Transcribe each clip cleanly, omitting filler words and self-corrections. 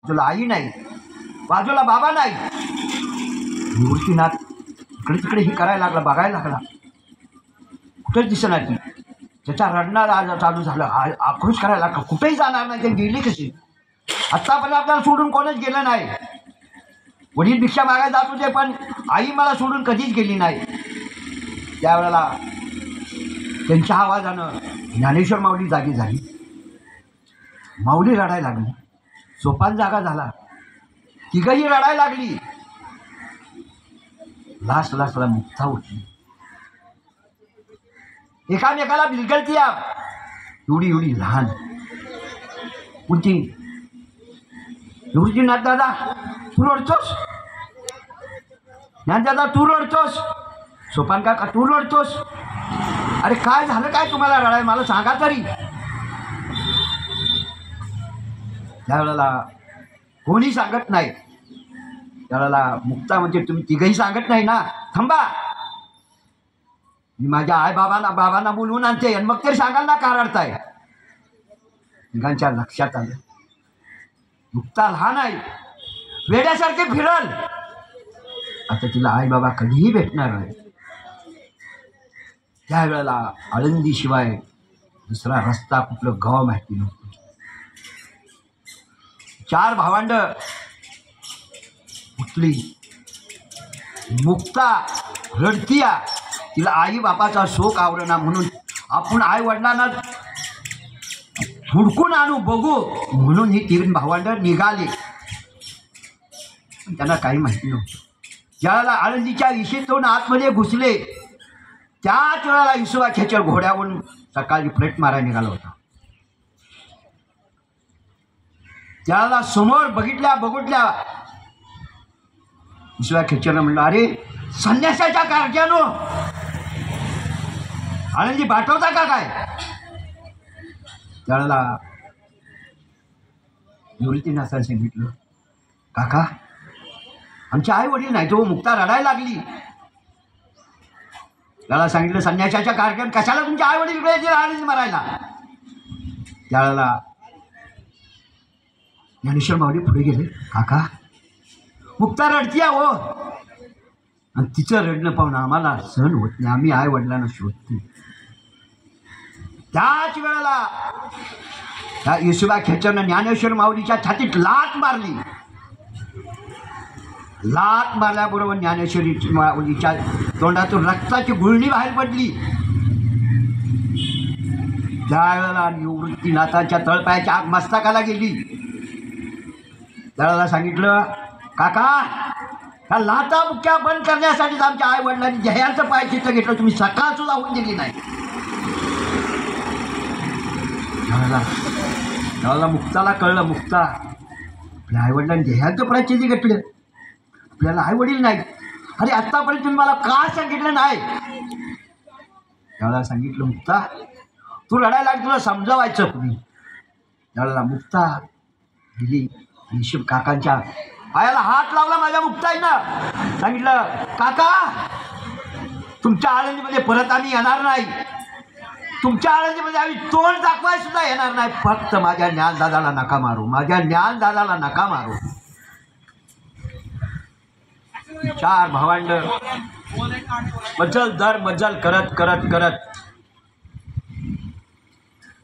तुला आई नाही, बाजूला बाबा नाही. निवृत्तीनाथ इकडे तिकडे हे करायला लागला, बघायला लागला. कुठेच दिसणार ती. त्याचा रडणार आज चालू झालं, आक्रोश करायला लागला. कुठेही जाणार नाही. ते गेली कशी? आत्तापर्यंत आपल्याला सोडून कोणच गेलं नाही. वडील भिक्षा मागायला जात होते, पण आई मला सोडून कधीच गेली नाही. त्यावेळेला त्यांच्या आवाजानं ज्ञानेश्वर माऊली जागी झाली. माऊली रडायला लागली. सोपान जागा झाला. तिघही रडायला लागली. लास्टला मुक्ता उठली. एकामेकाला बिलगलती. एवढी लहान कोणती? निवृत्तीनाथ दादा तू रडतोस? ज्ञान दादा तू रडतोस? सोपान काका तू रडतोस? अरे काय झालं, काय तुम्हाला रडाय, मला सांगा तरी. त्यावेळेला कोणी सांगत नाही. त्यावेळेला मुक्ता म्हणजे तुम्ही तिघही सांगत नाही ना, थांबा मी माझ्या बाबांना बोलवून आणते आणि मग तरी सांगाल ना का रडताय. तिघांच्या लक्षात आलं मुक्ता लहान आहे, वेड्यासारखे फिरल. आता तिला आई बाबा कधीही भेटणार नाही. त्यावेळेला आळंदीशिवाय दुसरा रस्ता कुठलं गाव माहिती नव्हतं. 4 भावंड उठली. मुक्ता रडतीया. तिला आई बापाचा शोक आवडना म्हणून आपण आई वडिलांना हुडकून आणू बघू म्हणून ही 3 भावंड निघाली. त्यांना काही माहिती नव्हतं. ज्यावेळेला आळंदीच्या विशीतून आतमध्ये घुसले त्याच वेळेला इसवा खेचर घोड्यावरून सकाळी फ्लेट मारायला निघाला होता. त्याला समोर बघितल्या इसवा खेचरनं म्हणलं, अरे संन्यासाच्या कारज्यानो आळंदी पाठवता का काय? त्यावेळेला निवृत्तीनाथांनी सांगितलं, काका आमचे आई वडील नाही. तो मुक्ता रडायला लागली. त्याला सांगितलं, संन्यासाच्या कारज्यान कशाला तुमचे आई वडील इकडे आळंदी मारायला? त्यावेळेला ज्ञानेश्वर माऊली पुढे गेले. काका मुक्ता रडतीया हो, आणि तिचं रडणं पाहून आम्हाला सहन होत नाही. आम्ही आई वडिलांना शोधतो. त्याच वेळेला त्या येसुबा खेचरनं ज्ञानेश्वर माऊलीच्या छातीत लात मारली. लात मारल्याबरोबर ज्ञानेश्वरी माऊलीच्या तोंडातून रक्ताची गुळणी बाहेर पडली. त्यावेळेला निवृत्तीनाथाच्या तळपायाच्या आग मस्तकाला गेली. त्यावेळेला सांगितलं, काका ह्या लाता बुक्या बंद करण्यासाठी आमच्या आई वडिलांनी जह्याचं पायचित्र घेतलं, तुम्ही सकाळ सुद्धा होऊन दिली नाही. त्यावेळेला मुक्ताला कळलं, मुक्ता आपल्या आई वडिलांनी जह्याचं प्रायचित्र घेतलं, आपल्याला आई वडील नाही. अरे आत्तापर्यंत तुम्ही मला का सांगितलं नाही? त्यावेळेला सांगितलं, मुक्ता तू रडायला लागली, तुला समजावायचं तुम्ही. त्यावेळेला मुक्ता गेली ईश्वर काकांच्या पायाला हात लावला. माझ्या मुक्ताईनं सांगितलं, काका तुमच्या आळंदीमध्ये परत आम्ही येणार नाही. तुमच्या आळंदीमध्ये आम्ही तोंड दाखवाय सुद्धा येणार नाही. फक्त माझ्या ज्ञानदादाला नका मारू, माझ्या ज्ञानदादाला नका मारू. 4 भावंड मजल दर मजल करत करत करत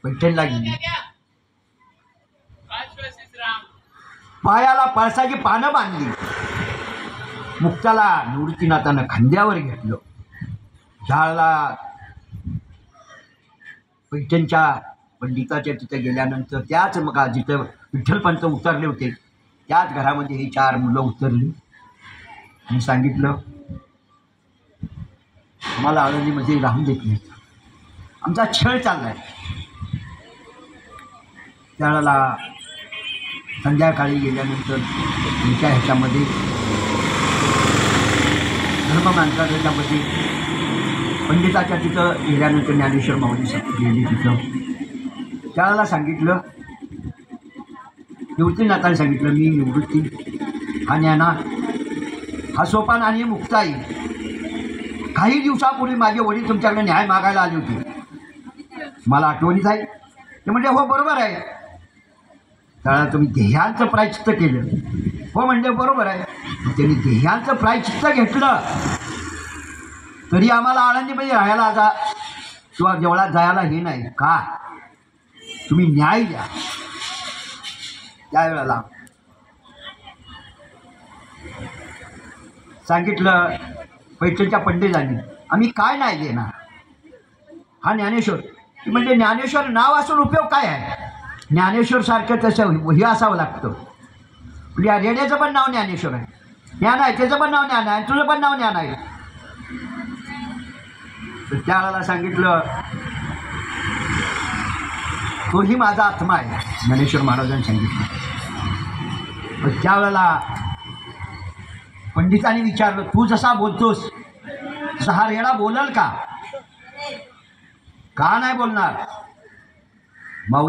पैठणला गेली. पायाला पळसाची पानं बांधली. मुक्ताला निवृत्तीनाथानं खांद्यावर घेतलं. झाडला पैठणच्या पंडिताच्या तिथे गेल्यानंतर त्याच मग जिथं विठ्ठलपंत उतरले होते त्याच घरामध्ये ही 4 मुलं उतरली आणि सांगितलं, मला आळंदीमध्ये राहून देत नाही, आमचा छळ चाललाय. त्यावेळेला संध्याकाळी गेल्यानंतर तुमच्या ह्याच्यामध्ये धर्ममानच्या ह्याच्यामध्ये पंडिताच्या तिथं गेल्यानंतर ज्ञानेश्वर माऊलीसाठी गेली. तिथं त्याला सांगितलं, निवृत्तीनाथांनी सांगितलं, मी निवृत्ती हा ज्ञाना हा सोपान आणि मुक्ताई काही दिवसापूर्वी माझे वडील तुमच्याकडे न्याय मागायला आले होते, मला आठवणीत आहे. ते म्हणजे हो बरोबर आहे. त्यावेळेला तुम्ही ध्येयांचं प्रायश्चित्त केलं. हो म्हणजे बरोबर आहे. त्यांनी ध्येयांचं प्रायश्चित्त घेतलं तरी आम्हाला आळंदीमध्ये राहायला जा किंवा देवळात जायला हे नाही का. तुम्ही न्याय द्या. त्यावेळेला सांगितलं पैठणच्या पंडितांनी, आम्ही काय नाही देणार. हा ज्ञानेश्वर म्हणजे ज्ञानेश्वर नाव असून उपयोग काय आहे. ज्ञानेश्वर सारखं तसं हे असावं लागतं. म्हणजे या रेड्याचं पण नाव ज्ञानेश्वर आहे, ज्ञान आहे, त्याचं पण नाव ज्ञान आहे, तुझं पण नाव ज्ञान आहे. तर त्यावेळेला सांगितलं तोही माझा आत्मा आहे, ज्ञानेश्वर महाराजांनी सांगितलं. पण त्यावेळेला पंडितांनी विचारलं, तू जसा बोलतोस तसा हा रेडा बोलल का नाही बोलणार. माऊली